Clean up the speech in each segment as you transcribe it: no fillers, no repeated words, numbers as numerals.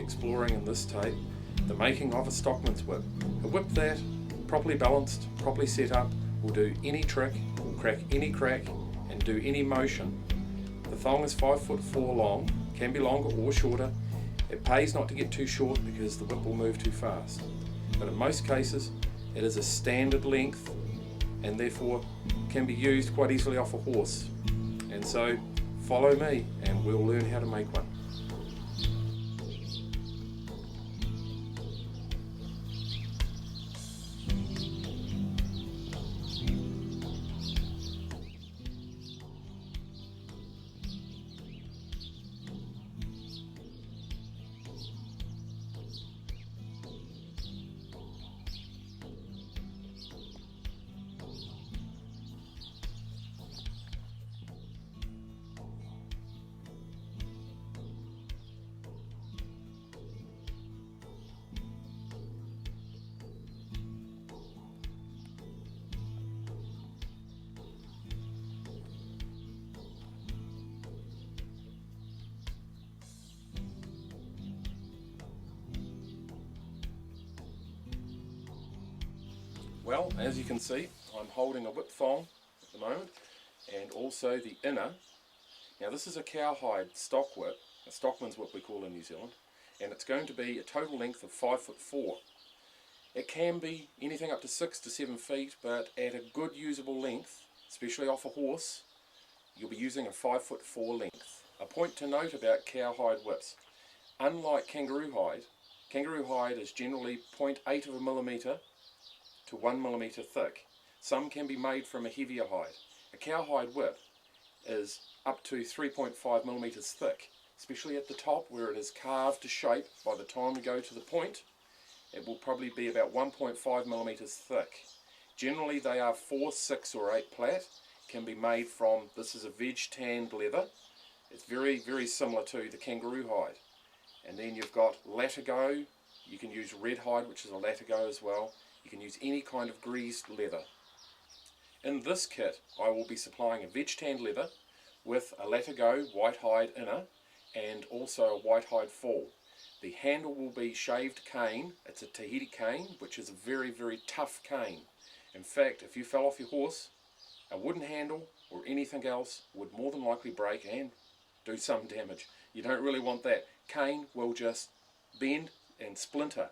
exploring in this tape the making of a stockman's whip. A whip that, properly balanced, properly set up, will do any trick, will crack any crack and do any motion. The thong is 5'4" long, can be longer or shorter. It pays not to get too short because the whip will move too fast. But in most cases it is a standard length and therefore can be used quite easily off a horse. And so follow me and we'll learn how to make one. Well, as you can see, I'm holding a whip thong at the moment and also the inner. Now this is a cowhide stock whip, a stockman's whip we call in New Zealand, and it's going to be a total length of 5'4". It can be anything up to 6 to 7 feet, but at a good usable length, especially off a horse, you'll be using a 5'4" length. A point to note about cowhide whips: unlike kangaroo hide is generally 0.8 of a millimetre to 1 millimetre thick. Some can be made from a heavier hide. A cowhide whip is up to 3.5 millimetres thick, especially at the top where it is carved to shape. By the time we go to the point, it will probably be about 1.5 millimetres thick. Generally they are 4, 6 or 8 plat, can be made from, this is a veg tanned leather. It's very, very similar to the kangaroo hide. And then you've got latigo, you can use red hide, which is a latigo as well. You can use any kind of greased leather. In this kit I will be supplying a veg tanned leather with a latigo white hide inner and also a white hide fall. The handle will be shaved cane. It's a Tahiti cane, which is a very, very tough cane. In fact, if you fell off your horse, a wooden handle or anything else would more than likely break and do some damage. You don't really want that. Cane will just bend and splinter.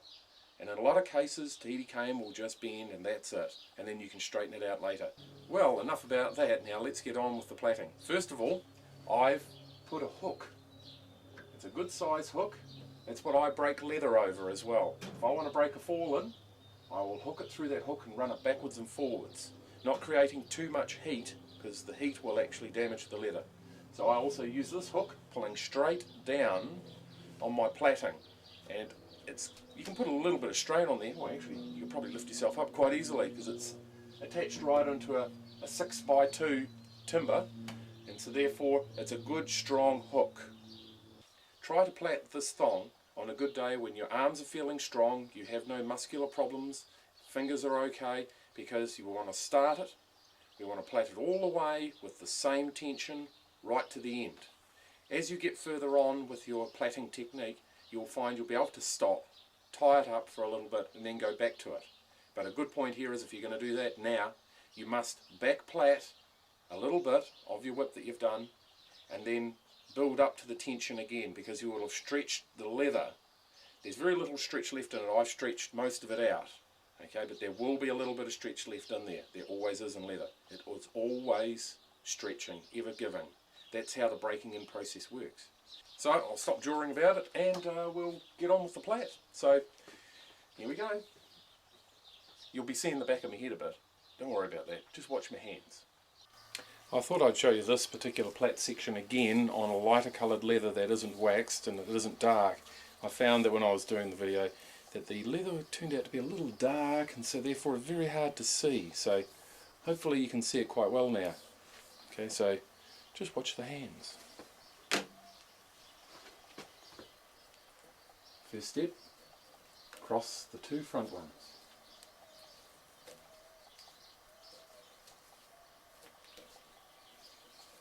And in a lot of cases, Tahiti cane will just bend and that's it. And then you can straighten it out later. Well, enough about that. Now let's get on with the plaiting. First of all, I've put a hook. It's a good size hook. That's what I break leather over as well. If I want to break a fall in, I will hook it through that hook and run it backwards and forwards. Not creating too much heat, because the heat will actually damage the leather. So I also use this hook, pulling straight down on my plaiting. And you can put a little bit of strain on there. Well, actually you can probably lift yourself up quite easily because it's attached right into a 6x2 timber, and so therefore it's a good strong hook. Try to plait this thong on a good day when your arms are feeling strong, you have no muscular problems, fingers are okay, because you want to start it, you want to plait it all the way with the same tension right to the end. As you get further on with your plaiting technique, you'll find you'll be able to stop, tie it up for a little bit and then go back to it. But a good point here is if you're going to do that now, you must back plait a little bit of your whip that you've done and then build up to the tension again, because you will have stretched the leather. There's very little stretch left in it. I've stretched most of it out, okay, but there will be a little bit of stretch left in there. There always is in leather. It's always stretching, ever giving. That's how the breaking in process works. So I'll stop jawing about it and we'll get on with the plait. So here we go. You'll be seeing the back of my head a bit. Don't worry about that. Just watch my hands. I thought I'd show you this particular plait section again on a lighter coloured leather that isn't waxed and it isn't dark. I found that when I was doing the video that the leather turned out to be a little dark and so therefore very hard to see. So hopefully you can see it quite well now. Okay, so just watch the hands. First step, cross the two front ones.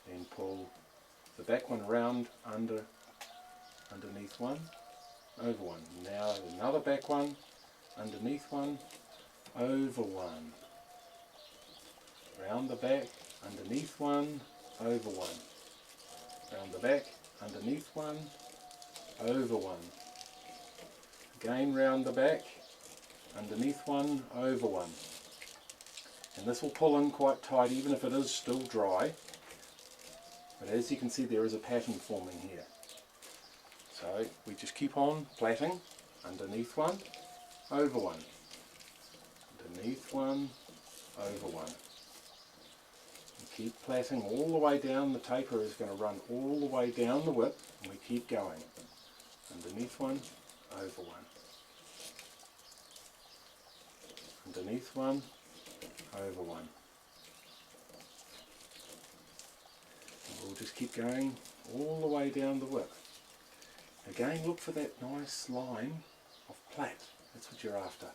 Then pull the back one round underneath one over one. Now another back one, underneath one, over one. Round the back, underneath one, over one. Round the back, underneath one, over one. Again round the back, underneath one, over one. And this will pull in quite tight even if it is still dry. But as you can see, there is a pattern forming here. So we just keep on plaiting, underneath one, over one. Underneath one, over one. And keep plaiting all the way down. The taper is going to run all the way down the whip, and we keep going. Underneath one, over one. Underneath one, over one. And we'll just keep going all the way down the whip. Again, look for that nice line of plait. That's what you're after.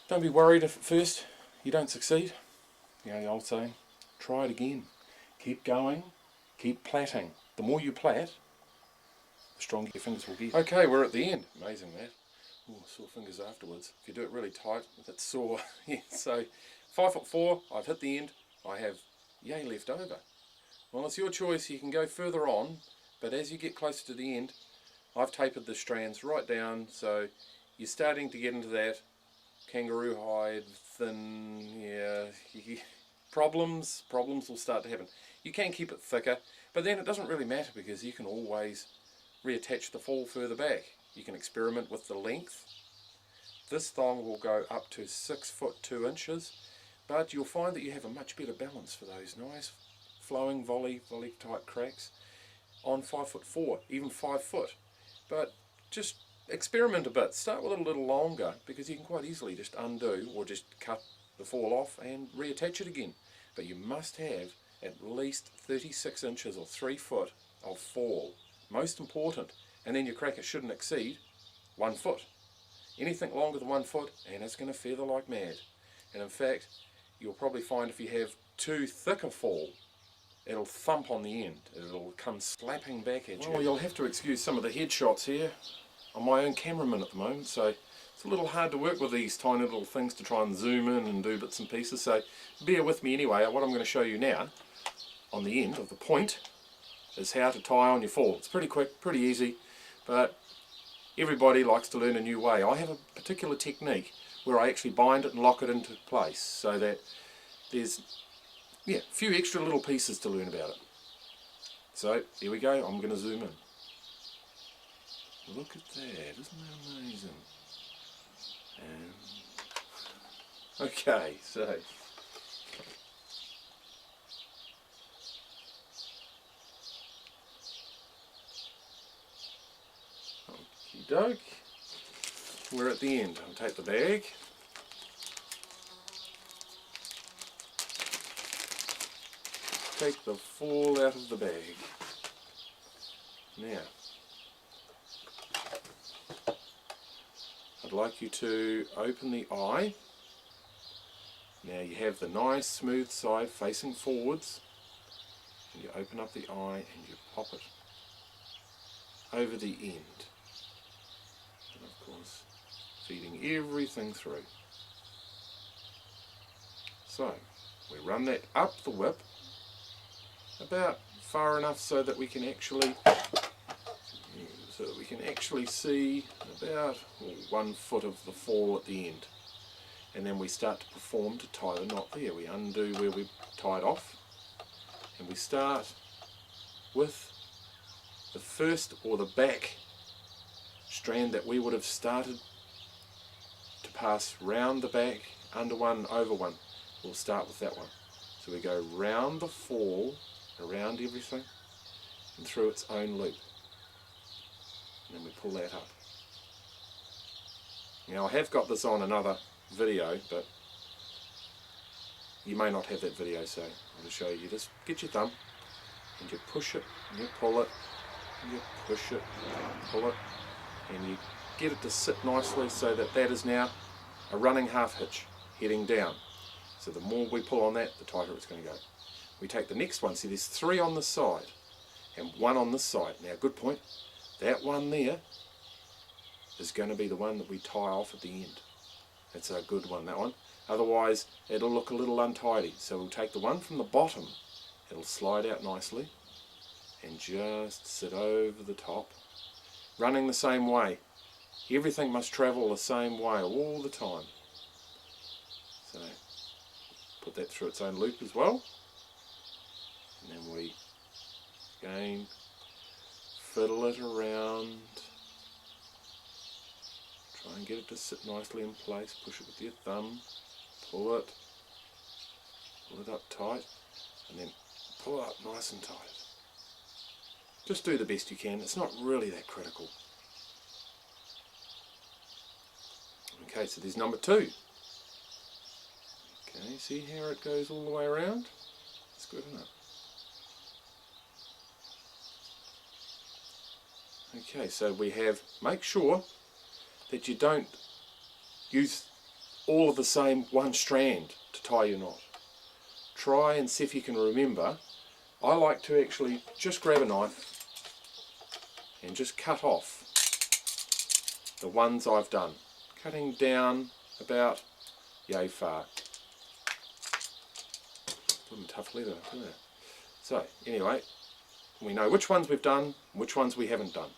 Don't be worried if at first you don't succeed. You know the old saying, try it again. Keep going, keep plaiting. The more you plait, the stronger your fingers will get. Okay, we're at the end. Amazing that. Ooh, sore fingers afterwards. If you do it really tight, it's sore. Yeah, so 5'4", I've hit the end. I have yay left over. Well, it's your choice. You can go further on, but as you get closer to the end, I've tapered the strands right down, so you're starting to get into that kangaroo hide, thin, yeah, problems will start to happen. You can keep it thicker, but then it doesn't really matter because you can always reattach the fall further back. You can experiment with the length. This thong will go up to 6 foot 2 inches, but you'll find that you have a much better balance for those nice flowing volley type cracks on 5'4", even 5 foot. But just experiment a bit. Start with it a little longer because you can quite easily just undo or just cut the fall off and reattach it again. But you must have at least 36 inches or 3 foot of fall. Most important. And then your cracker shouldn't exceed 1 foot. Anything longer than 1 foot and it's going to feather like mad. And in fact, you'll probably find if you have too thick a fall, it'll thump on the end. It'll come slapping back at you. Well, you'll have to excuse some of the headshots here. I'm my own cameraman at the moment, so it's a little hard to work with these tiny little things to try and zoom in and do bits and pieces. So bear with me anyway. What I'm going to show you now, on the end of the point, is how to tie on your fall. It's pretty quick, pretty easy, but everybody likes to learn a new way. I have a particular technique where I actually bind it and lock it into place so that there's a few extra little pieces to learn about it. So here we go, I'm going to zoom in. Look at that, isn't that amazing? And okay, so okie doke, we're at the end. I'll take the bag. Take the fall out of the bag. Now, I'd like you to open the eye. Now you have the nice smooth side facing forwards, and you open up the eye and you pop it over the end, and of course feeding everything through. So we run that up the whip about far enough so that we can actually see about 1 foot of the fall at the end, and then we start to perform to tie the knot there. We undo where we tied off and we start with the first or the back strand that we would have started to pass round the back, under one, over one. We'll start with that one. So we go round the fall, around everything and through its own loop, and then we pull that up. Now I have got this on another video, but you may not have that video, so I'll just show you. Just get your thumb and you push it and you pull it and you push it and pull it, and you get it to sit nicely so that that is now a running half hitch heading down. So the more we pull on that, the tighter it's going to go. We take the next one. See, there's 3 on the side, and one on this side. Now, good point. That one there is going to be the one that we tie off at the end. That's a good one, that one. Otherwise, it'll look a little untidy. So we'll take the one from the bottom, it'll slide out nicely, and just sit over the top, running the same way. Everything must travel the same way all the time. So, put that through its own loop as well. And then we, again, fiddle it around. Try and get it to sit nicely in place. Push it with your thumb. Pull it up tight, and then pull it up nice and tight. Just do the best you can. It's not really that critical. Okay, so there's number 2. Okay, see how it goes all the way around? It's good, isn't it? Okay, so we have, make sure that you don't use all of the same one strand to tie your knot. Try and see if you can remember. I like to actually just grab a knife and just cut off the ones I've done. Cutting down about yay far. Tough leather, isn't it? So anyway, we know which ones we've done, which ones we haven't done.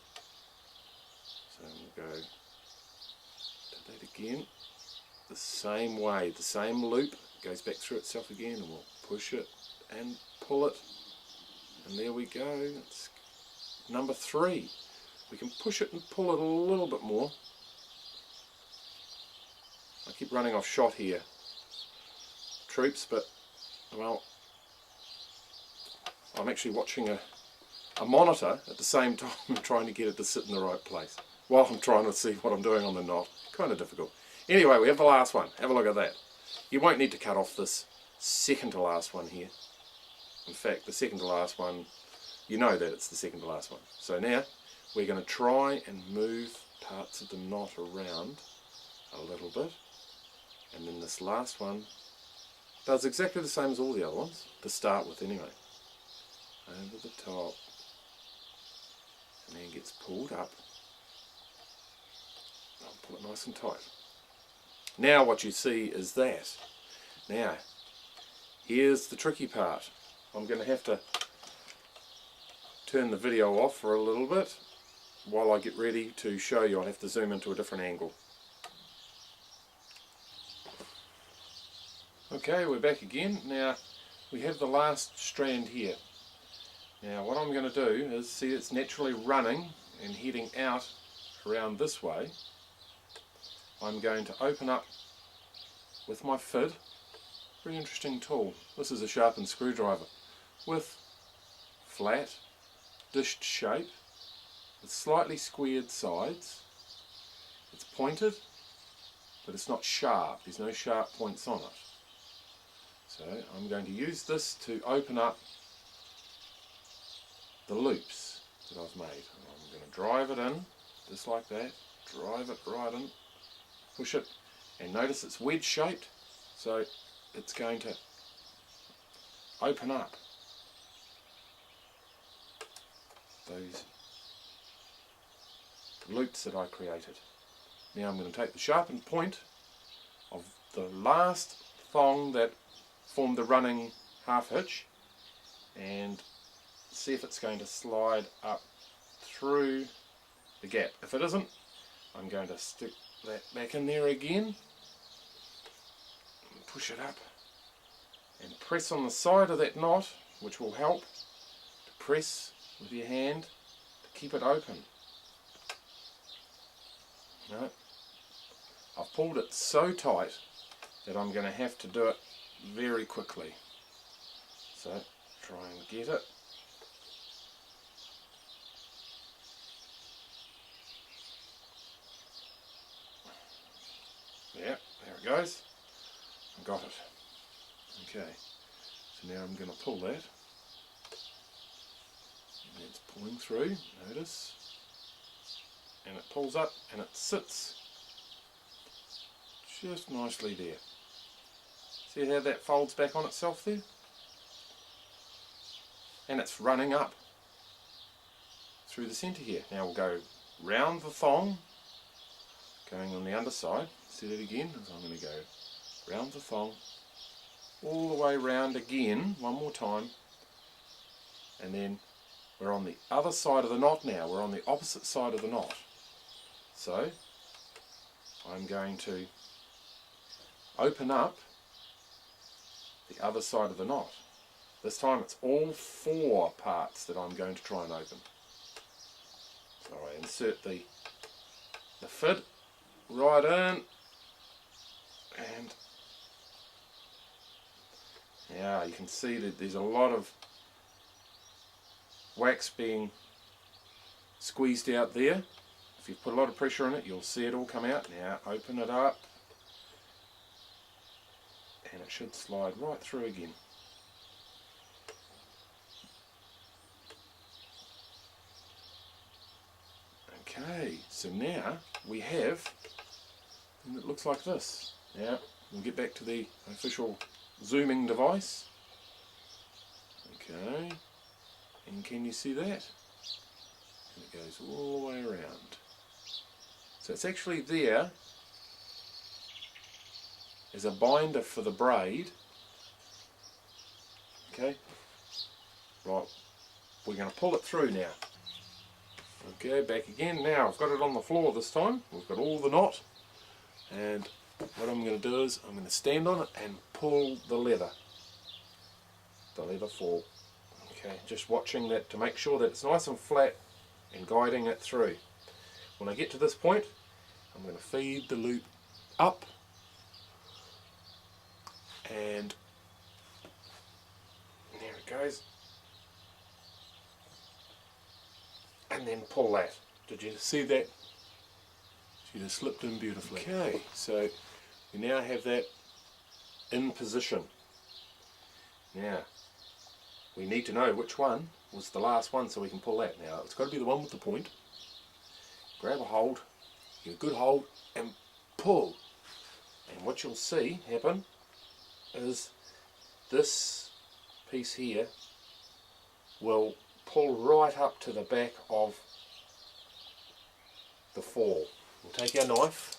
So we'll go to that again. The same way, the same loop goes back through itself again, and we'll push it and pull it, and there we go. It's number 3. We can push it and pull it a little bit more. I keep running off shot here, troops, but well, I'm actually watching a monitor at the same time and trying to get it to sit in the right place while I'm trying to see what I'm doing on the knot. Kind of difficult. Anyway, we have the last one. Have a look at that. You won't need to cut off this second to last one here. In fact, the second to last one, you know that it's the second to last one. So now we're going to try and move parts of the knot around a little bit, and then this last one does exactly the same as all the other ones to start with anyway. Over the top, and then gets pulled up. I'll pull it nice and tight. Now what you see is that. Now, here's the tricky part. I'm going to have to turn the video off for a little bit while I get ready to show you. I'll have to zoom into a different angle. Okay, we're back again. Now, we have the last strand here. Now, what I'm going to do is, see it's naturally running and heading out around this way. I'm going to open up with my fid. Very interesting tool. This is a sharpened screwdriver with flat, dished shape, with slightly squared sides. It's pointed, but it's not sharp. There's no sharp points on it. So I'm going to use this to open up the loops that I've made. I'm going to drive it in, just like that. Drive it right in. Push it, and notice it's wedge shaped, so it's going to open up those loops that I created. Now I'm going to take the sharpened point of the last thong that formed the running half hitch and see if it's going to slide up through the gap. If it isn't, I'm going to stick that back in there again, push it up and press on the side of that knot, which will help to press with your hand to keep it open. Right. I've pulled it so tight that I'm going to have to do it very quickly. So try and get it. Yeah, there it goes. I got it. Okay, so now I'm going to pull that. And it's pulling through, notice. And it pulls up and it sits just nicely there. See how that folds back on itself there? And it's running up. through the centre here. Now we'll go round the thong, going on the underside. See that again? So I'm going to go round the thong, all the way round again, one more time, and then we're on the other side of the knot now. We're on the opposite side of the knot. So I'm going to open up the other side of the knot. This time it's all 4 parts that I'm going to try and open. So I insert the fid right in, and yeah, you can see that there's a lot of wax being squeezed out there. If you put a lot of pressure on it, you'll see it all come out. Now open it up, and it should slide right through again. Okay, so now we have, and it looks like this. Now we'll get back to the official zooming device. Okay, and can you see that? And it goes all the way around. So it's actually there as a binder for the braid. Okay, right, we're going to pull it through now. Okay, back again. Now I've got it on the floor this time. We've got all the knot, and what I'm going to do is I'm going to stand on it and pull the leather fall. Okay, just watching that to make sure that it's nice and flat and guiding it through. When I get to this point, I'm going to feed the loop up, and there it goes, and then pull that. Did you see that? She just slipped in beautifully. Okay, so we now have that in position. Now we need to know which one was the last one so we can pull that. Now it's got to be the one with the point. Grab a hold, get a good hold, and pull. And what you'll see happen is this piece here will pull right up to the back of the fall. We'll take our knife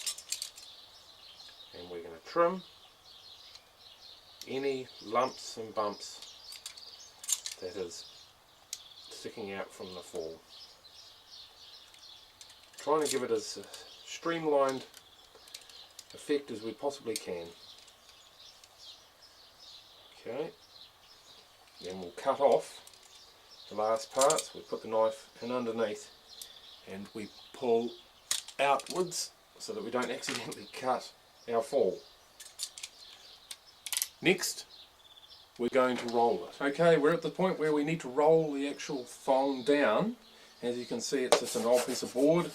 and we're going to trim any lumps and bumps that is sticking out from the fall. Trying to give it as streamlined effect as we possibly can. Okay, then we'll cut off the last parts. We put the knife in underneath and we pull outwards so that we don't accidentally cut our fall. Next, we're going to roll it. Okay, we're at the point where we need to roll the actual thong down. As you can see, it's just an old piece of board.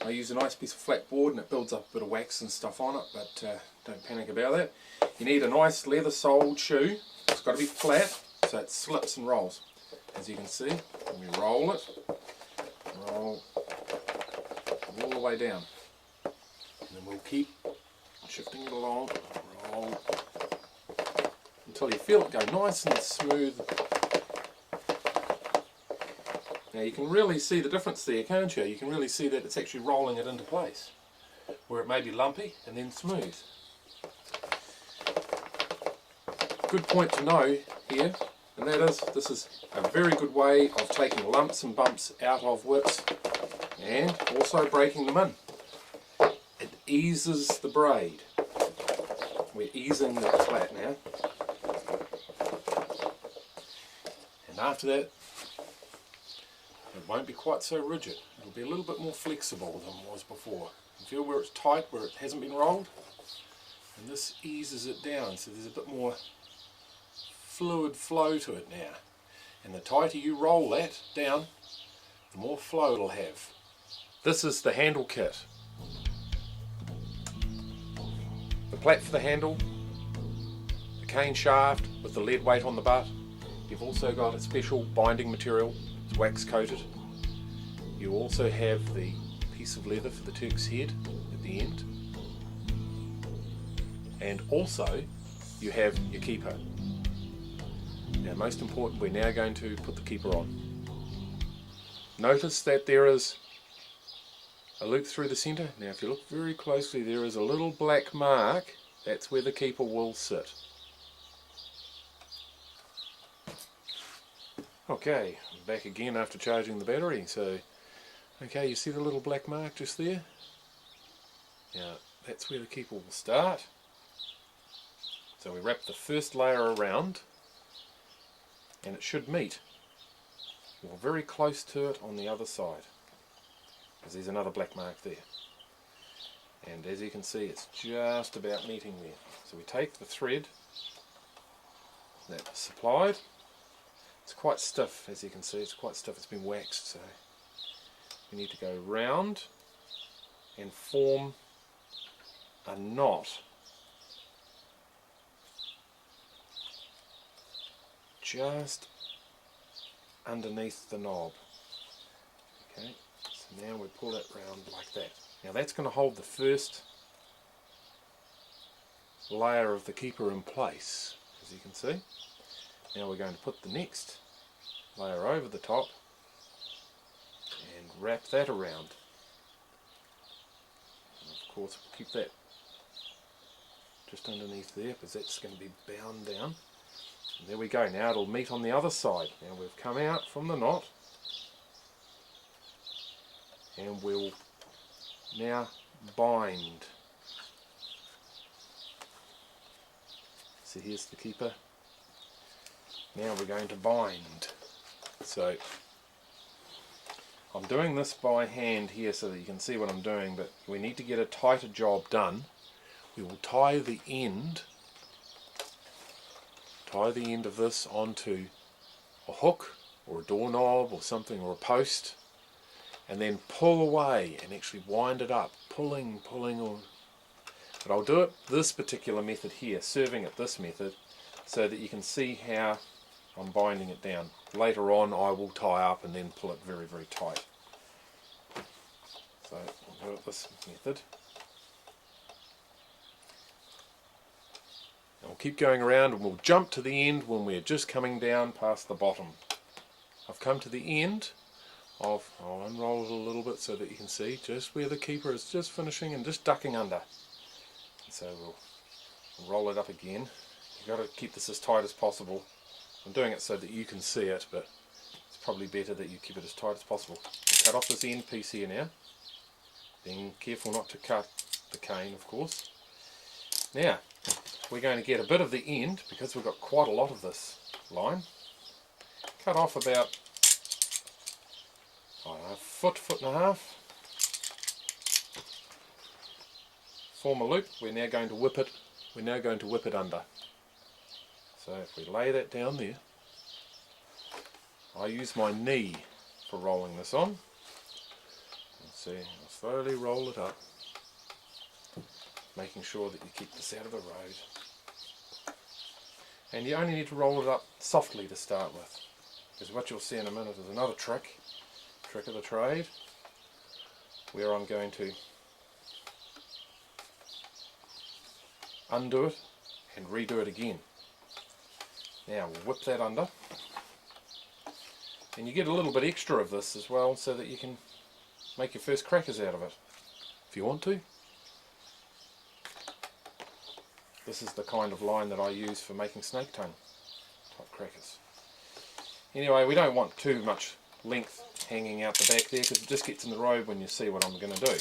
I use a nice piece of flat board and it builds up a bit of wax and stuff on it, but don't panic about that. You need a nice leather soled shoe. It's got to be flat so it slips and rolls. As you can see, when we roll it, roll all the way down. And then we'll keep shifting it along, roll, until you feel it go nice and smooth. Now you can really see the difference there, can't you? You can really see that it's actually rolling it into place, where it may be lumpy and then smooth. Good point to know here, and that is, this is a very good way of taking lumps and bumps out of whips and also breaking them in. It eases the braid. We're easing that flat now. And after that, it won't be quite so rigid. It'll be a little bit more flexible than it was before. You feel where it's tight, where it hasn't been rolled? And this eases it down, so there's a bit more fluid flow to it now. And the tighter you roll that down, the more flow it'll have. This is the handle kit. The plait for the handle, the cane shaft with the lead weight on the butt. You've also got a special binding material, it's wax coated. You also have the piece of leather for the Turk's head at the end. And also you have your keeper. Now most important, we're now going to put the keeper on. Notice that there is a loop through the centre. Now if you look very closely, there is a little black mark. That's where the keeper will sit. Okay, I'm back again after charging the battery. So, okay, you see the little black mark just there? Now that's where the keeper will start. So we wrap the first layer around and it should meet. We're very close to it on the other side, because there's another black mark there. And as you can see, it's just about meeting there. So we take the thread that's supplied. It's quite stiff, as you can see, it's quite stiff, it's been waxed, so we need to go round and form a knot just underneath the knob. Okay, so now we pull it round like that. Now that's going to hold the first layer of the keeper in place, as you can see. Now we're going to put the next layer over the top and wrap that around. And of course we'll keep that just underneath there because that's going to be bound down. And there we go, now it'll meet on the other side. Now we've come out from the knot and we'll now bind. So here's the keeper. Now we're going to bind. So I'm doing this by hand here so that you can see what I'm doing, but we need to get a tighter job done. We will tie the end of this onto a hook or a doorknob or something, or a post, and then pull away and actually wind it up, pulling, but I'll do it this particular method here, serving it this method, so that you can see how I'm binding it down. Later on I will tie up and then pull it very, very tight. So I'll do it this method. And we'll keep going around and we'll jump to the end when we're just coming down past the bottom. I've come to the end of, I'll unroll it a little bit so that you can see just where the keeper is just finishing and just ducking under. So we'll roll it up again. You've got to keep this as tight as possible. I'm doing it so that you can see it, but it's probably better that you keep it as tight as possible. We'll cut off this end piece here now. Being careful not to cut the cane, of course. Now, we're going to get a bit of the end, because we've got quite a lot of this line. Cut off about, I don't know, foot and a half. Form a loop. We're now going to whip it under. So if we lay that down there, I use my knee for rolling this on. Let's see, I'll slowly roll it up, making sure that you keep this out of the road. And you only need to roll it up softly to start with, because what you'll see in a minute is another trick of the trade, where I'm going to undo it and redo it again. Now we'll whip that under, and you get a little bit extra of this as well, so that you can make your first crackers out of it if you want to. This is the kind of line that I use for making snake tongue type crackers. Anyway, we don't want too much length hanging out the back there, because it just gets in the road when you see what I'm going to do.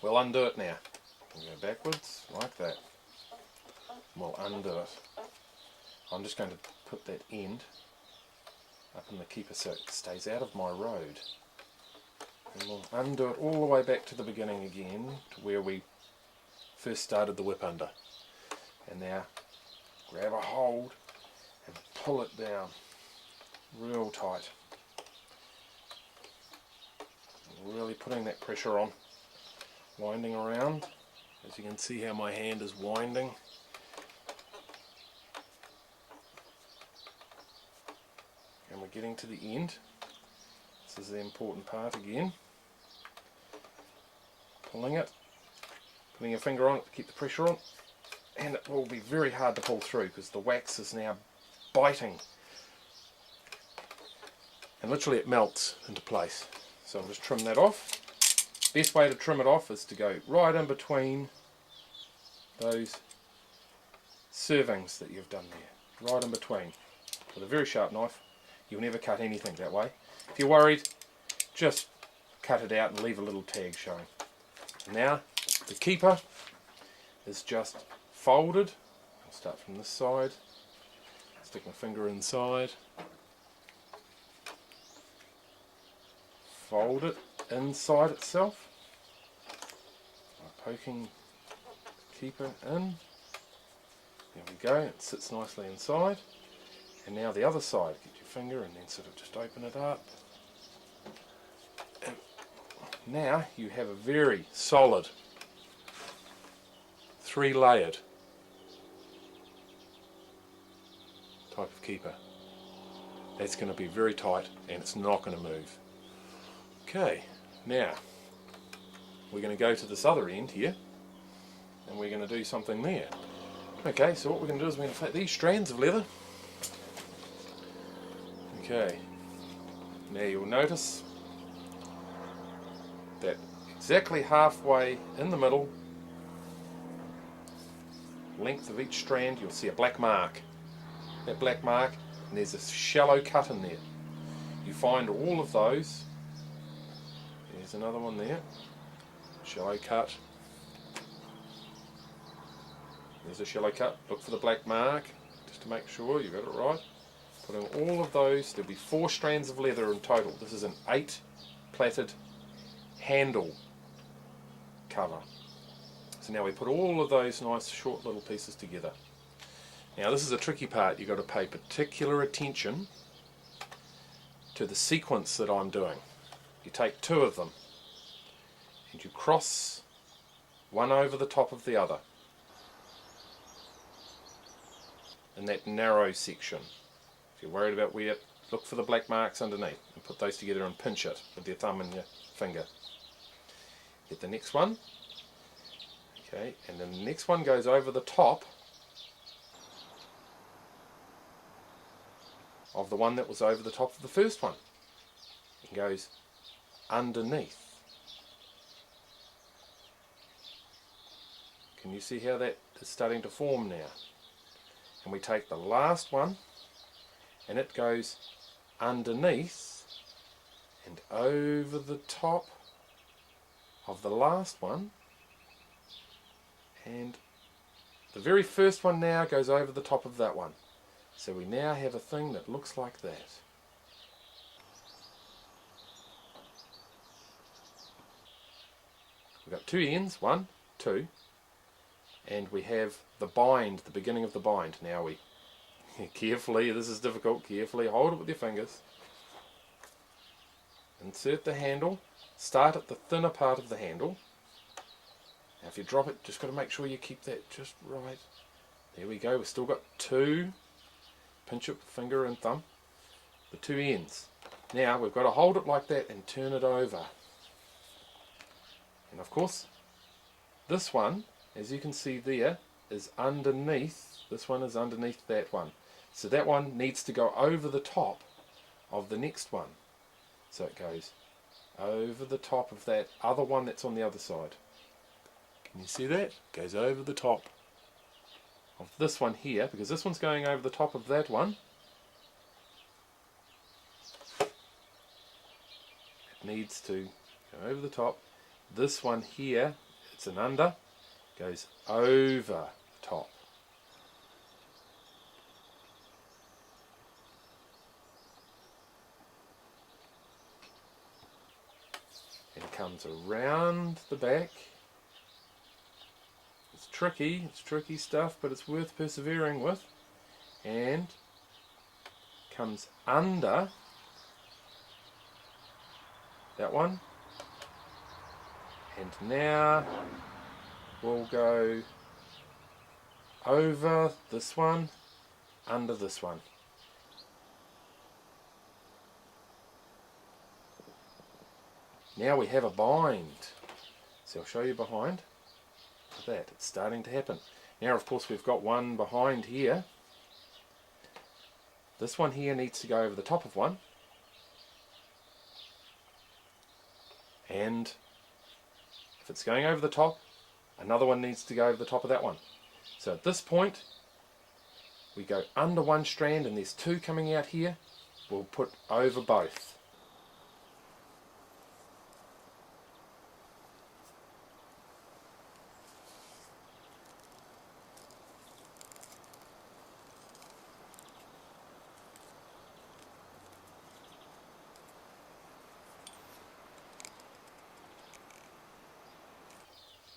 We'll undo it now. We'll go backwards like that. We'll undo it. I'm just going to put that end up in the keeper so it stays out of my road. And we'll undo it all the way back to the beginning again, to where we first started the whip under. And now grab a hold and pull it down real tight. Really putting that pressure on, winding around. As you can see how my hand is winding. And we're getting to the end. This is the important part again. Pulling it, putting your finger on it to keep the pressure on, and it will be very hard to pull through because the wax is now biting and literally it melts into place. So I'll just trim that off. Best way to trim it off is to go right in between those servings that you've done there, right in between, with a very sharp knife. You'll never cut anything that way. If you're worried, just cut it out and leave a little tag showing. Now the keeper is just folded. I'll start from this side, stick my finger inside, fold it inside itself by poking the keeper in. There we go, it sits nicely inside. And now the other side, get your finger and then sort of just open it up. And now you have a very solid 3-layered type of keeper. That's going to be very tight and it's not going to move. Okay, now we're going to go to this other end here and we're going to do something there. Okay, so what we're going to do is we're going to take these strands of leather. Okay, now you'll notice that exactly halfway in the middle, length of each strand, you'll see a black mark. That black mark, and there's a shallow cut in there. You find all of those. There's another one there, shallow cut. There's a shallow cut. Look for the black mark just to make sure you got it right. Putting all of those, there'll be 4 strands of leather in total. This is an 8 plaited handle cover. So now we put all of those nice short little pieces together. Now this is a tricky part. You've got to pay particular attention to the sequence that I'm doing. You take 2 of them and you cross one over the top of the other in that narrow section. If you're worried about where, look for the black marks underneath and put those together and pinch it with your thumb and your finger. Get the next one. Okay, and then the next one goes over the top of the one that was over the top of the first one. It goes underneath. Can you see how that is starting to form now? And we take the last one and it goes underneath and over the top of the last one, and the very first one now goes over the top of that one. So we now have a thing that looks like that. We've got 2 ends, 1, 2, and we have the bind, the beginning of the bind. Now we carefully, this is difficult, carefully hold it with your fingers, insert the handle, start at the thinner part of the handle. Now if you drop it, just got to make sure you keep that just right. There we go, we've still got 2, pinch it with finger and thumb, the 2 ends. Now we've got to hold it like that and turn it over. And of course, this one, as you can see there, is underneath, this one is underneath that one. So that one needs to go over the top of the next one. So it goes over the top of that other one that's on the other side. Can you see that? Goes over the top of this one here, because this one's going over the top of that one. It needs to go over the top. This one here, it's an under, goes over the top. And comes around the back. It's tricky stuff, but it's worth persevering with. And comes under that one. And now we'll go over this one, under this one. Now we have a bind. So I'll show you behind. Look at that, it's starting to happen. Now of course we've got one behind here. This one here needs to go over the top of one. and if it's going over the top, another one needs to go over the top of that one. So at this point we go under one strand and there's two coming out here, we'll put over both.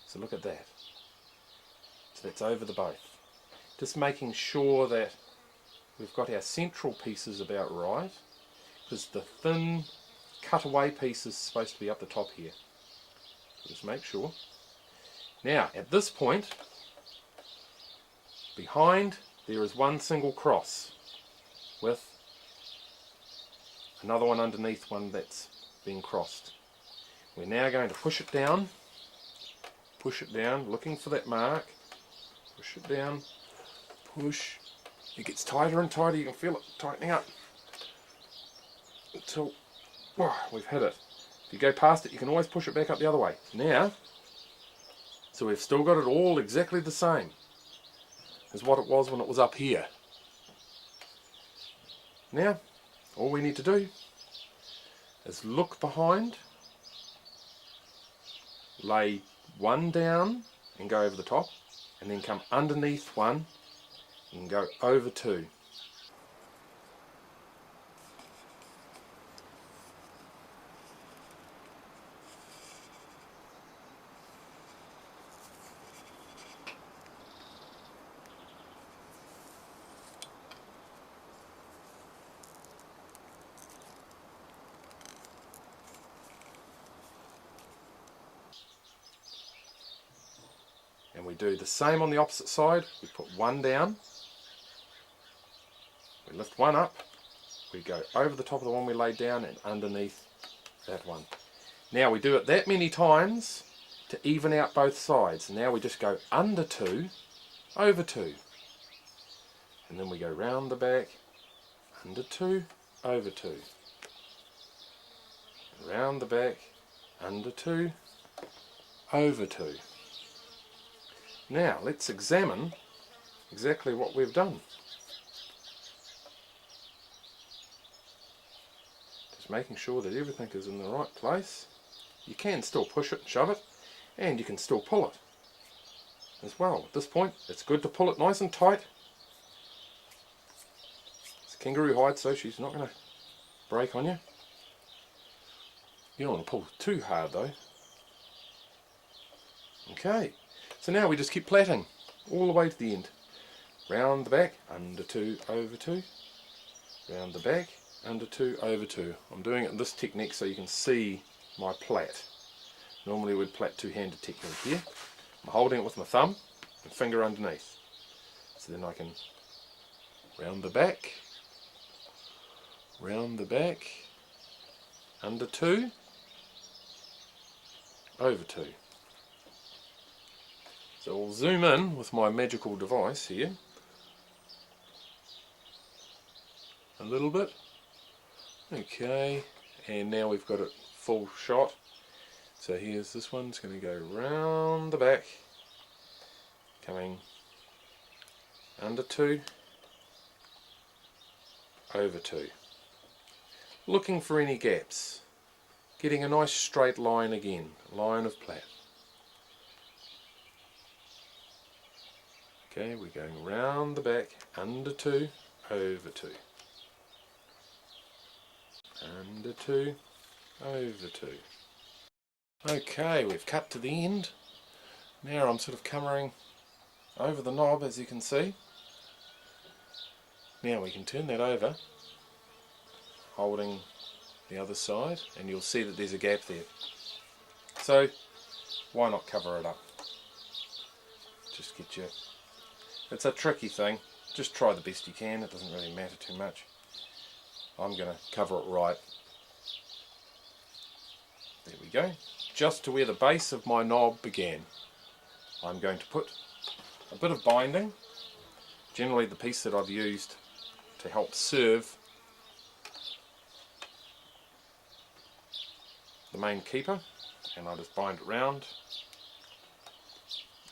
So look at that. So that's over the both. Just making sure that we've got our central pieces about right, because the thin cutaway piece is supposed to be up the top here. Just make sure. Now at this point, behind there is one single cross with another one underneath one that's been crossed. We're now going to push it down, looking for that mark, push it down, push. It gets tighter and tighter, you can feel it tightening up until we've hit it. If you go past it, you can always push it back up the other way. Now, so we've still got it all exactly the same as what it was when it was up here. Now, all we need to do is look behind, lay one down and go over the top, and then come underneath one and go over two. And we do the same on the opposite side. We put one down, we lift one up, we go over the top of the one we laid down and underneath that one. Now we do it that many times to even out both sides. Now we just go under two, over two. And then we go round the back, under two, over two. Round the back, under two, over two. Now let's examine exactly what we've done. Just making sure that everything is in the right place. You can still push it and shove it, and you can still pull it as well. At this point it's good to pull it nice and tight. It's kangaroo hide, so she's not going to break on you. You don't want to pull too hard though. Okay. So now we just keep plaiting all the way to the end. Round the back, under two, over two. Round the back, under two, over two. I'm doing it in this technique so you can see my plait. Normally we'd plait two-handed technique here. I'm holding it with my thumb and finger underneath. So then I can round the back, under two, over two. So I'll zoom in with my magical device here a little bit. Okay, and now we've got it full shot. So here's this one's going to go round the back, coming under two, over two. Looking for any gaps, getting a nice straight line again, line of plait. Okay, we're going round the back, under two, over two. Under two, over two. Okay, we've cut to the end. Now I'm sort of covering over the knob, as you can see. Now we can turn that over, holding the other side, and you'll see that there's a gap there. So why not cover it up? Just get your... It's a tricky thing. Just try the best you can. It doesn't really matter too much. I'm going to cover it right. There we go. Just to where the base of my knob began. I'm going to put a bit of binding. Generally the piece that I've used to help serve the main keeper. and I just bind it round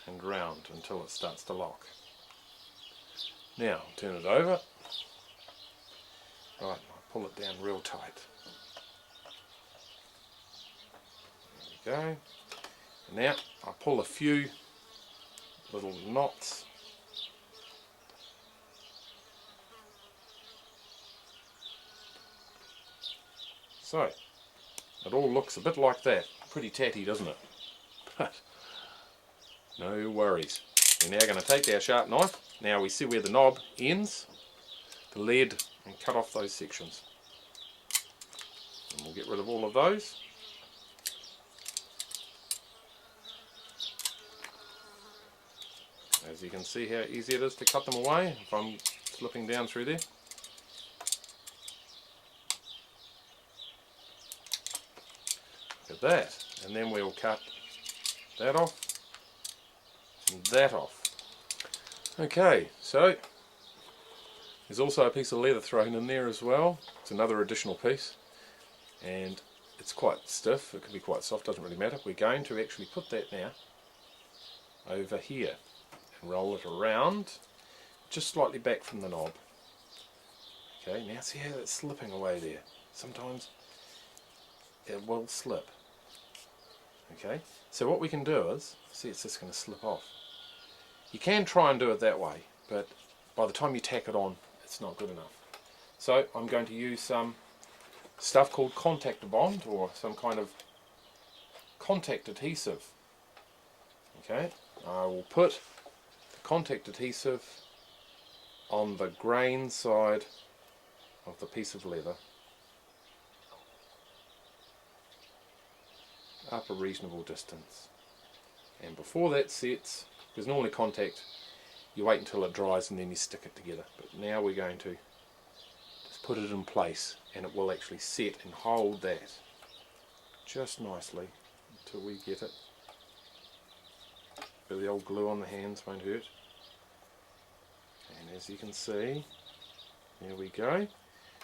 and round until it starts to lock. Now turn it over. Right, I pull it down real tight. There we go. And now I pull a few little knots. So, it all looks a bit like that. Pretty tatty, doesn't it? But no worries. We're now going to take our sharp knife. Now we see where the knob ends, the lead, and cut off those sections. And we'll get rid of all of those. As you can see how easy it is to cut them away if I'm slipping down through there. Look at that. And then we'll cut that off and that off. Okay, so there's also a piece of leather thrown in there as well. It's another additional piece, and it's quite stiff. It can be quite soft, doesn't really matter. We're going to actually put that now over here and roll it around just slightly back from the knob. Okay, now see how it's slipping away there. Sometimes it will slip. Okay, so what we can do is, see, it's just going to slip off. You can try and do it that way, but by the time you tack it on, it's not good enough. So I'm going to use some stuff called contact bond, or some kind of contact adhesive. Okay, I will put the contact adhesive on the grain side of the piece of leather, up a reasonable distance, and before that sets, because normally contact you wait until it dries and then you stick it together, but now we're going to just put it in place and it will actually set and hold that just nicely until we get it. But the old glue on the hands won't hurt, and as you can see, there we go,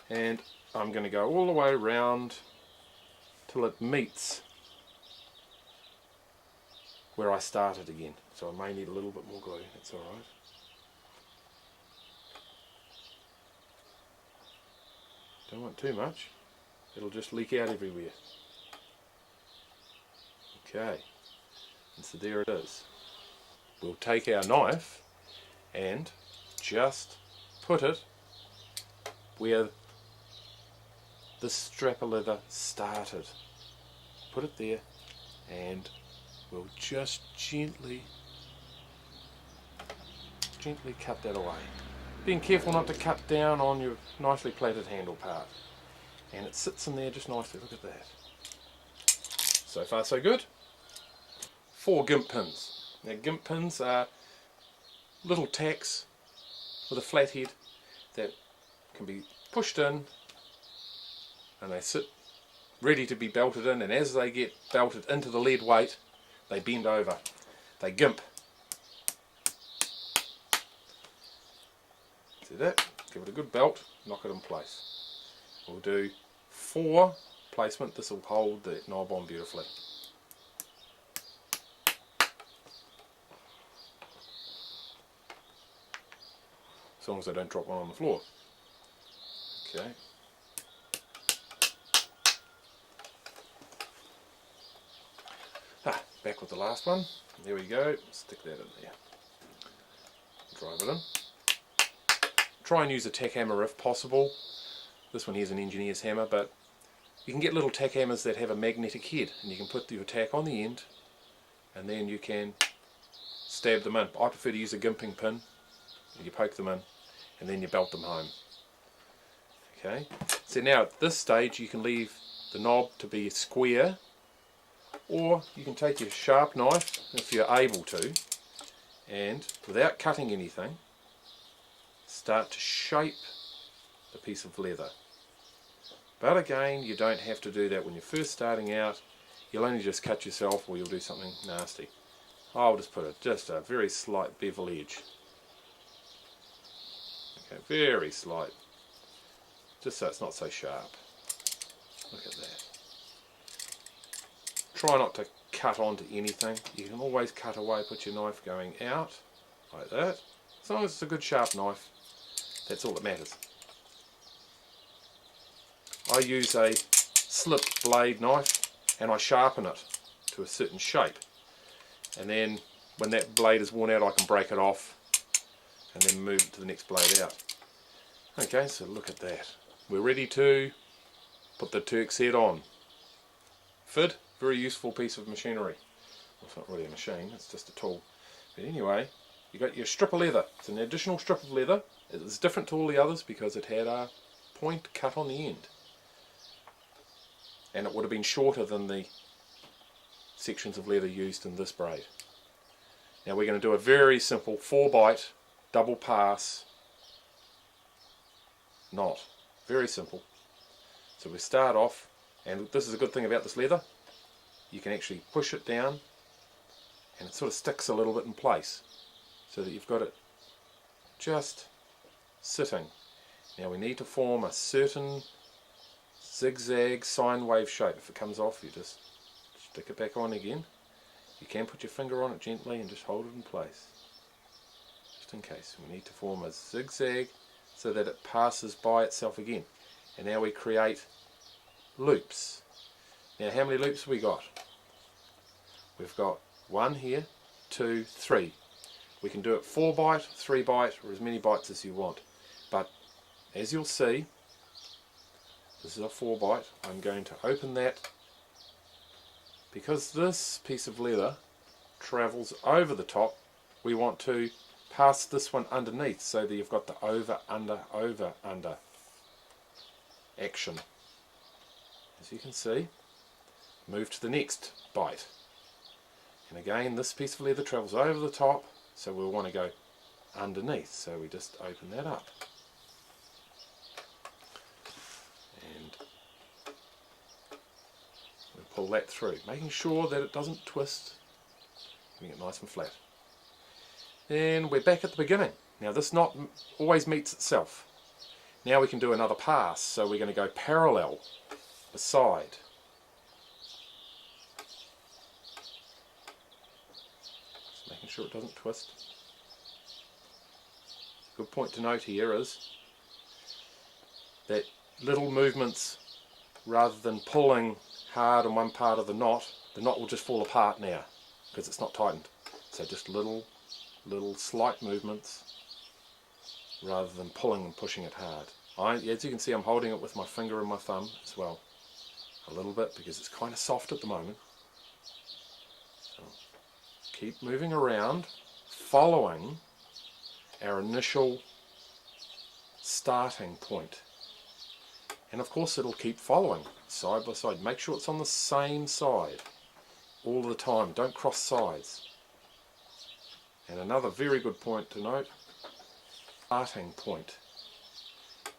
and I'm going to go all the way around till it meets where I started again. So I may need a little bit more glue, that's alright. Don't want too much, it'll just leak out everywhere. Okay, and so there it is. We'll take our knife and just put it where this strap of leather started. Put it there, and we'll just gently cut that away. Being careful not to cut down on your nicely plaited handle part. And it sits in there just nicely, look at that. So far so good. 4 gimp pins. Now gimp pins are little tacks with a flat head that can be pushed in, and they sit ready to be belted in, and as they get belted into the lead weight, they bend over, they gimp. See that? Give it a good belt, knock it in place. We'll do 4 placement, this will hold the knob on beautifully. As long as I don't drop one on the floor. Okay. Back with the last one. There we go. Stick that in there. Drive it in. Try and use a tack hammer if possible. This one here is an engineer's hammer, but you can get little tack hammers that have a magnetic head, and you can put your tack on the end, and then you can stab them in. I prefer to use a gimping pin. You poke them in, and then you belt them home. Okay. So now at this stage you can leave the knob to be square, or you can take your sharp knife, if you're able to, and without cutting anything, start to shape the piece of leather. But again, you don't have to do that when you're first starting out. You'll only just cut yourself, or you'll do something nasty. I'll just put just a very slight bevel edge. Okay, very slight, just so it's not so sharp. Look at that. Try not to cut onto anything. You can always cut away, put your knife going out, like that. As long as it's a good sharp knife, that's all that matters. I use a slip blade knife and I sharpen it to a certain shape. And then when that blade is worn out, I can break it off and then move it to the next blade out. Okay, so look at that. We're ready to put the Turk set on. Fid, very useful piece of machinery. Well, it's not really a machine, it's just a tool. But anyway, you got your strip of leather. It's an additional strip of leather. It's different to all the others because it had a point cut on the end. And it would have been shorter than the sections of leather used in this braid. Now we're going to do a very simple 4-bite double pass knot. Very simple. So we start off, and this is a good thing about this leather, you can actually push it down and it sort of sticks a little bit in place so that you've got it just sitting. Now we need to form a certain zigzag sine wave shape. If it comes off, you just stick it back on again. You can put your finger on it gently and just hold it in place, just in case. We need to form a zigzag so that it passes by itself again. And now we create loops. Now how many loops have we got? We've got 1 here, 2, 3. We can do it 4-bite, 3-bite, or as many bites as you want. But as you'll see, this is a 4-bite. I'm going to open that because this piece of leather travels over the top. We want to pass this one underneath so that you've got the over, under action. As you can see, move to the next bite. And again, this piece of leather travels over the top, so we'll want to go underneath. So we just open that up. And we'll pull that through, making sure that it doesn't twist, keeping it nice and flat. Then we're back at the beginning. Now this knot always meets itself. Now we can do another pass, so we're going to go parallel beside. Just making sure it doesn't twist. Good point to note here is that little movements, rather than pulling hard on one part of the knot will just fall apart now because it's not tightened. So just little slight movements rather than pulling and pushing it hard. As you can see, I'm holding it with my finger and my thumb as well, a little bit, because it's kind of soft at the moment. So keep moving around, following our initial starting point. And of course it'll keep following, side by side. Make sure it's on the same side all the time, don't cross sides. And another very good point to note, starting point.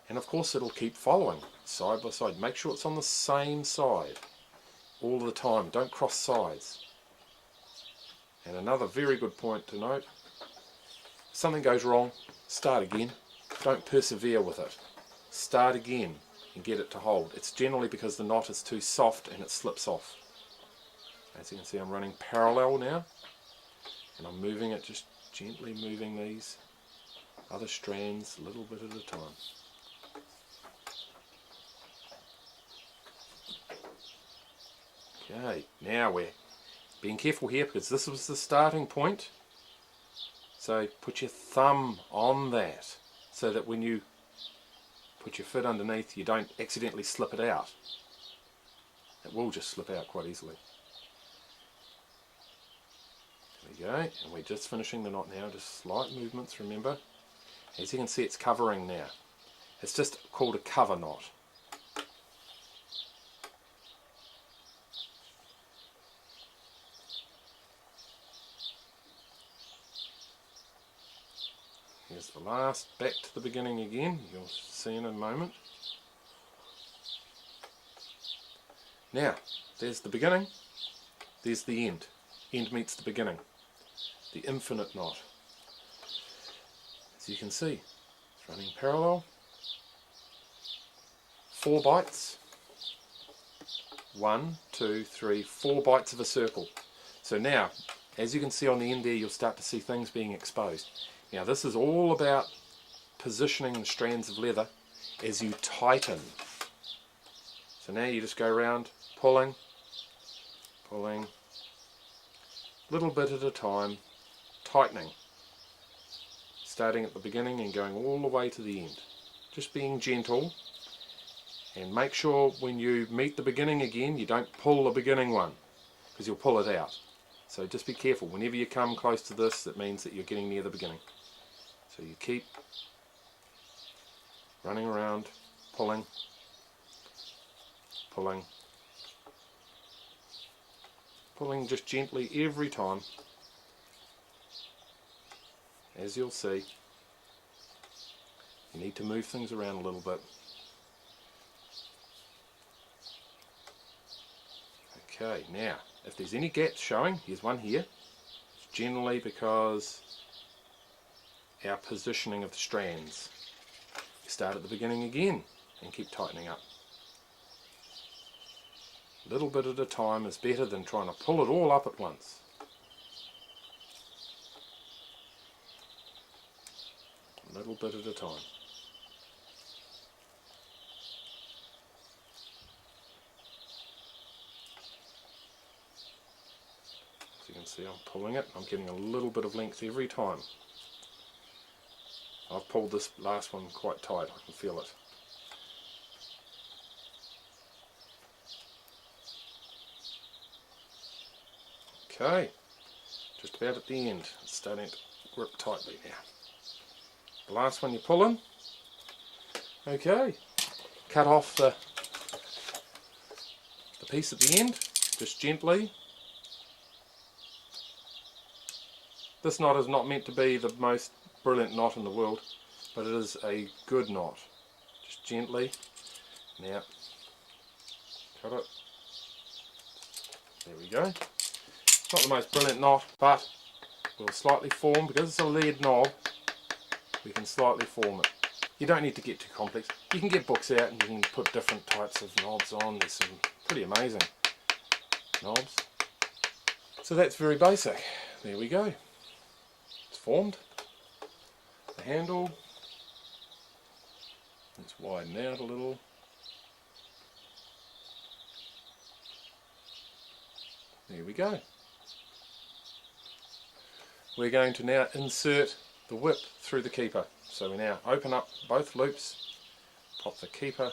And of course it'll keep following, side by side. Make sure it's on the same side all the time, don't cross sides. And another very good point to note, if something goes wrong, start again. Don't persevere with it. Start again and get it to hold. It's generally because the knot is too soft and it slips off. As you can see, I'm running parallel now, and I'm moving it, just gently moving these other strands a little bit at a time. Okay, now we're being careful here because this was the starting point. So put your thumb on that so that when you put your foot underneath, you don't accidentally slip it out. It will just slip out quite easily. There we go, and we're just finishing the knot now, just slight movements, remember. As you can see, it's covering now. It's just called a cover knot. Here's the last, back to the beginning again, you'll see in a moment. Now, there's the beginning, there's the end. End meets the beginning. The infinite knot. As you can see, it's running parallel. 4 bites. 1, 2, 3, 4 bites of a circle. So now, as you can see on the end there, you'll start to see things being exposed. Now this is all about positioning the strands of leather as you tighten. So now you just go around pulling, pulling, little bit at a time, tightening, starting at the beginning and going all the way to the end. Just being gentle, and make sure when you meet the beginning again you don't pull the beginning one, because you'll pull it out. So just be careful. Whenever you come close to this, it means that you're getting near the beginning. So you keep running around, pulling, pulling, pulling just gently every time. As you'll see, you need to move things around a little bit. Okay, now if there's any gaps showing, here's one here. It's generally because our positioning of the strands. You start at the beginning again and keep tightening up. A little bit at a time is better than trying to pull it all up at once. A little bit at a time. As you can see, I'm pulling it. I'm getting a little bit of length every time. I've pulled this last one quite tight. I can feel it. Okay, just about at the end. It's starting to grip tightly now. The last one you're pulling. Okay, cut off the piece at the end, just gently. This knot is not meant to be the most brilliant knot in the world, but it is a good knot. Just gently. Now, cut it. There we go. It's not the most brilliant knot, but we'll slightly form, because it's a lead knob, we can slightly form it. You don't need to get too complex. You can get books out and you can put different types of knobs on. There's some pretty amazing knobs. So that's very basic. There we go. It's formed. The handle. Let's widen out a little. There we go. We're going to now insert the whip through the keeper. So we now open up both loops, pop the keeper,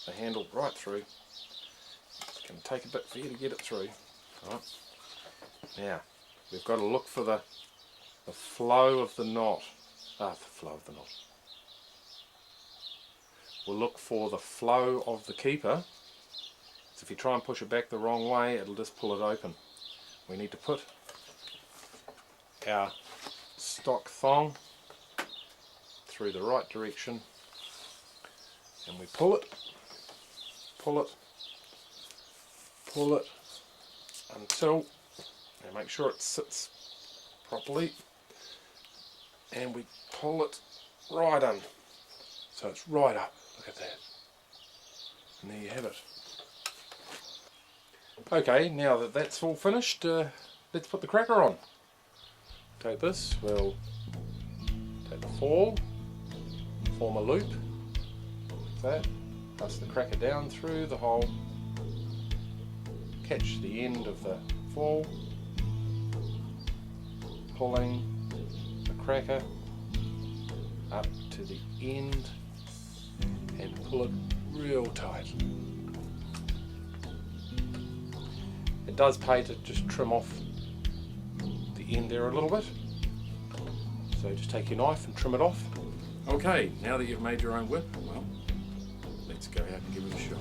the handle right through. It's going to take a bit for you to get it through. Right. Now we've got to look for the flow of the knot. The flow of the knot. We'll look for the flow of the keeper. So if you try and push it back the wrong way, it'll just pull it open. We need to put our stock thong through the right direction, and we pull it, pull it, pull it until, and make sure it sits properly, and we pull it right in, so it's right up. Look at that, and there you have it. Okay, now that that's all finished, let's put the cracker on. Take this, we'll take the fall, form a loop, like that, pass the cracker down through the hole, catch the end of the fall, pulling the cracker up to the end and pull it real tight. It does pay to just trim off the end there a little bit. So just take your knife and trim it off. Okay, now that you've made your own whip, well, let's go out and give it a shot.